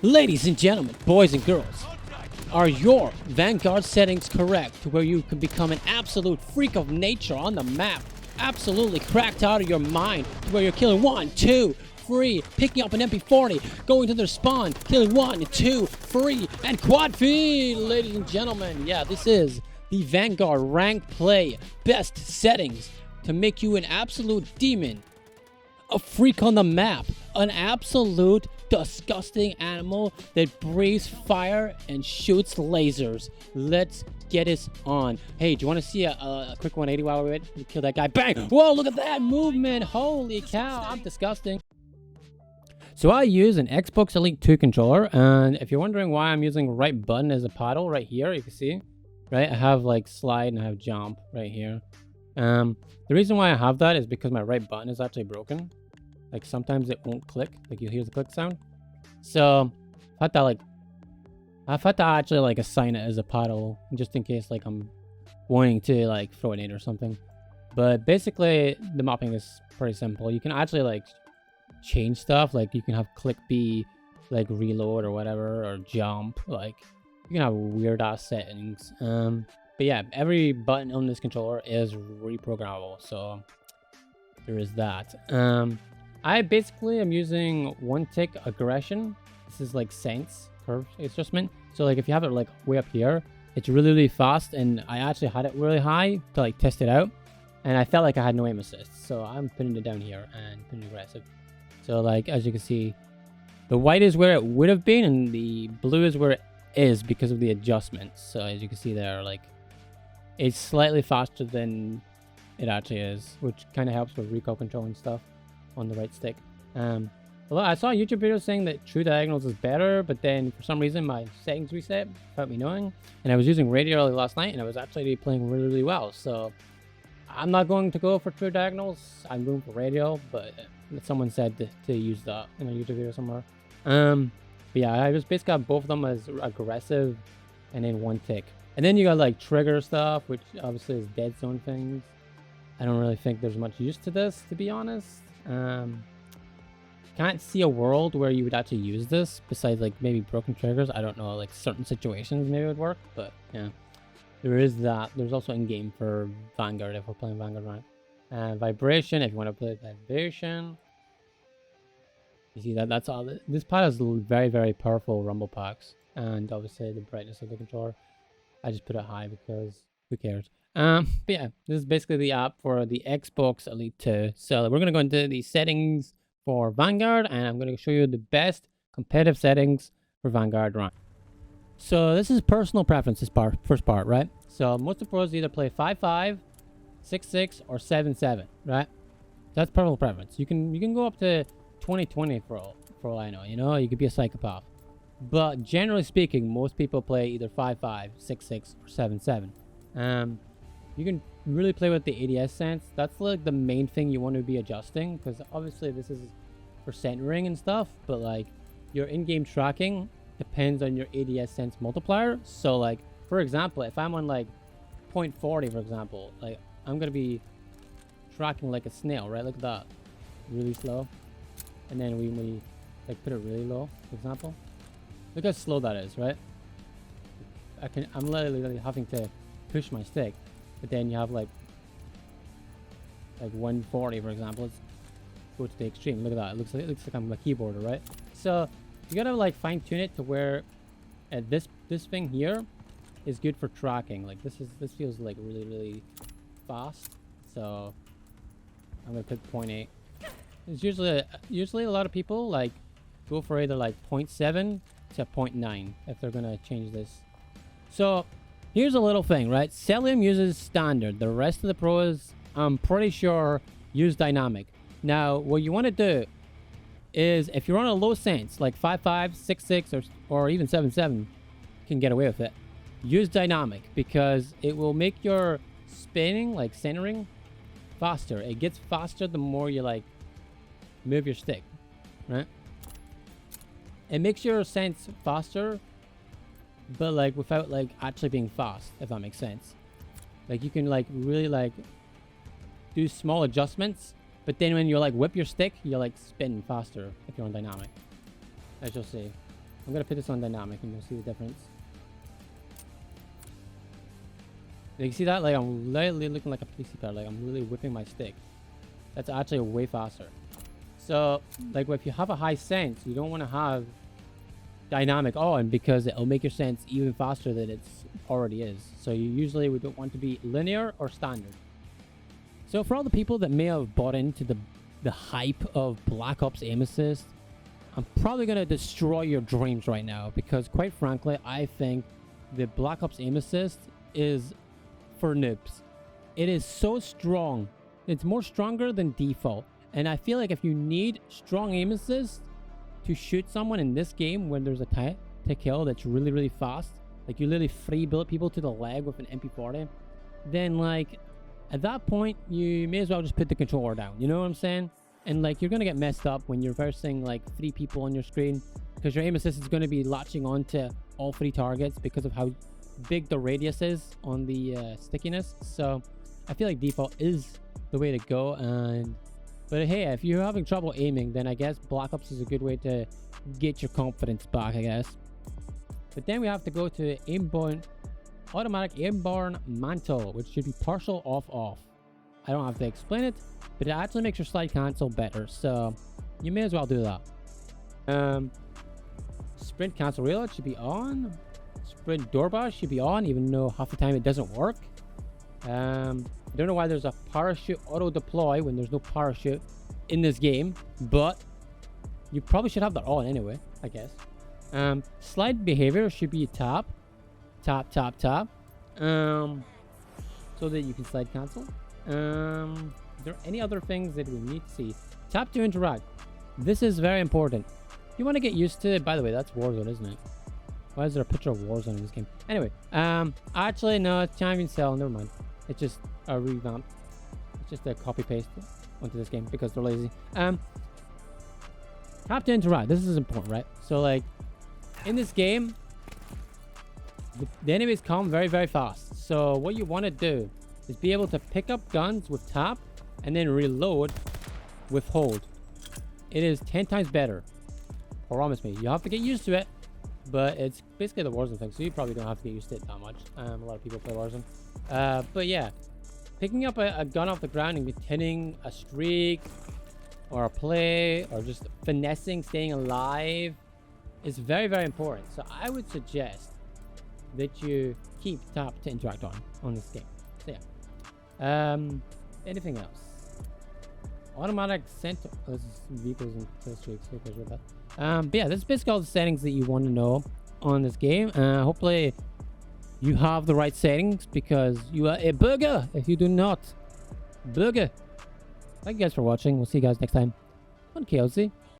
Ladies and gentlemen, boys and girls, are your Vanguard settings correct to where you can become an absolute freak of nature on the map? Absolutely cracked out of your mind to where you're killing 1, 2, 3, picking up an MP40, going to their spawn, killing 1, 2, 3, and quad feed, ladies and gentlemen. Yeah, this is the Vanguard rank play best settings to make you an absolute demon, a freak on the map, an absolute disgusting animal that breathes fire and shoots lasers. Let's get us on. Hey, do you want to see a quick 180 while we wait? Kill that guy. Bang! Whoa, look at that movement. Holy cow, I'm disgusting. So I use an Xbox Elite 2 controller, and if you're wondering why I'm using right button as a paddle right here, you can see, right? I have like slide and I have jump right here. The reason why I have that is because my right button is actually broken. Like sometimes it won't click, like you hear the click sound. So I've had to actually like assign it as a paddle just in case like I'm wanting to like throw it in or something. But basically the mapping is pretty simple. You can actually like change stuff, like you can have click B, like reload or whatever, or jump. Like you can have weird ass settings. But yeah, every button on this controller is reprogrammable, so there is that. I basically am using one tick aggression. This is like sense curve adjustment. So like if you have it like way up here, it's really fast, and I actually had it really high to like test it out, and I felt like I had no aim assist. So I'm putting it down here and putting aggressive. So like as you can see, the white is where it would have been and the blue is where it is because of the adjustments. So as you can see there, like it's slightly faster than it actually is, which kind of helps with recoil control and stuff on the right stick. Although I saw a YouTube video saying that true diagonals is better, but then for some reason my settings reset without me knowing, and I was using Radeon early last night and I was actually playing really well. So I'm not going to go for true diagonals, I'm going for Radeon, but someone said to use that in a YouTube video somewhere. But yeah, I just basically got both of them as aggressive and then one tick. And then you got like trigger stuff, which obviously is dead zone things. I don't really think there's much use to this, to be honest. Can't see a world where you would actually use this besides like maybe broken triggers. I don't know, like certain situations maybe it would work, but yeah, there is that. There's also in game for Vanguard if we're playing Vanguard rank. Vibration, if you want to play vibration. You see that's all. This pad has very powerful rumble packs, and obviously the brightness of the controller, I just put it high because who cares. But yeah, this is basically the app for the Xbox Elite 2. So we're gonna go into the settings for Vanguard, and I'm gonna show you the best competitive settings for Vanguard rank. So this is personal preference, this first part, right? So most of the pros either play 5.5, 6.6, or 7.7, right? That's personal preference. You can go up to 2020 for all I know. You know, you could be a psychopath. But generally speaking, most people play either 5.5, 6.6, or 7.7. You can really play with the ADS sense. That's like the main thing you want to be adjusting, because obviously this is for centering and stuff, but like your in-game tracking depends on your ADS sense multiplier. So like for example, if I'm on like 0.40 for example, like I'm gonna be tracking like a snail, right? Look at that, really slow. And then we like put it really low, for example. Look how slow that is, right? I'm literally having to push my stick. But then you have like 140 for example. Let's go to the extreme. Look at that. It looks like I'm a keyboarder, right? So you gotta like fine tune it to where this thing here is good for tracking. Like this feels like really fast. So I'm gonna put 0.8. It's usually a lot of people like go for either like 0.7 to 0.9 if they're gonna change this. So here's a little thing, right? Celium uses standard. The rest of the pros, I'm pretty sure, use dynamic. Now, what you want to do is, if you're on a low sense, like 5.5, 6.6, or even 7.7, you can get away with it. Use dynamic, because it will make your spinning, like centering, faster. It gets faster the more you like move your stick, right? It makes your sense faster, but like without like actually being fast, if that makes sense. Like you can like really like do small adjustments, but then when you like whip your stick, you like spin faster if you're on dynamic, as you'll see. I'm gonna put this on dynamic and you'll see the difference. You see that? Like, I'm literally looking like a police car. Like, I'm really whipping my stick. That's actually way faster. So, like, if you have a high sense, you don't want to have dynamic on because it'll make your sense even faster than it already is. So, you usually we don't want to be linear or standard. So, for all the people that may have bought into the hype of Black Ops Aim Assist, I'm probably going to destroy your dreams right now because, quite frankly, I think the Black Ops Aim Assist is for noobs. It is so strong. It's more stronger than default. And I feel like if you need strong aim assist to shoot someone in this game when there's a time to kill that's really, really fast, like you literally free bullet people to the leg with an MP40, then like at that point you may as well just put the controller down. You know what I'm saying? And like you're gonna get messed up when you're versing like 3 people on your screen because your aim assist is going to be latching onto all 3 targets because of how big the radius is on the stickiness. So I feel like default is the way to go. But hey, if you're having trouble aiming, then I guess Black Ops is a good way to get your confidence back, I guess. But then we have to go to automatic airborne mantle, which should be partial off. I don't have to explain it, but it actually makes your slide cancel better, so you may as well do that. Sprint cancel reload should be on. Sprint doorbell should be on, even though half the time it doesn't work. I don't know why there's a parachute auto deploy when there's no parachute in this game, but you probably should have that on anyway, I guess. Slide behavior should be tap, so that you can slide cancel. Are there any other things that we need to see? Tap to interact. This is very important. You want to get used to it. By the way, that's Warzone, isn't it? Why is there a picture of Warzone in this game? Anyway, actually, no, it's Champion Cell. Never mind. It's just a revamp. It's just a copy paste onto this game because they're lazy. Tap to interact. This is important, right? So, like, in this game, the enemies come very, very fast. So, what you want to do is be able to pick up guns with tap and then reload with hold. It is 10 times better. Promise me. You have to get used to it. But it's basically the Warzone thing, so you probably don't have to get used to it that much. A lot of people play Warzone. But yeah, picking up a gun off the ground and hitting a streak or a play or just finessing, staying alive is very, very important. So I would suggest that you keep tap to interact on this game. So yeah. Anything else? Automatic center. Oh, this is vehicles and kill streaks. With that. But yeah, this is basically all the settings that you want to know on this game. Hopefully you have the right settings because you are a burger if you do not. Burger. Thank you guys for watching. We'll see you guys next time on KLC.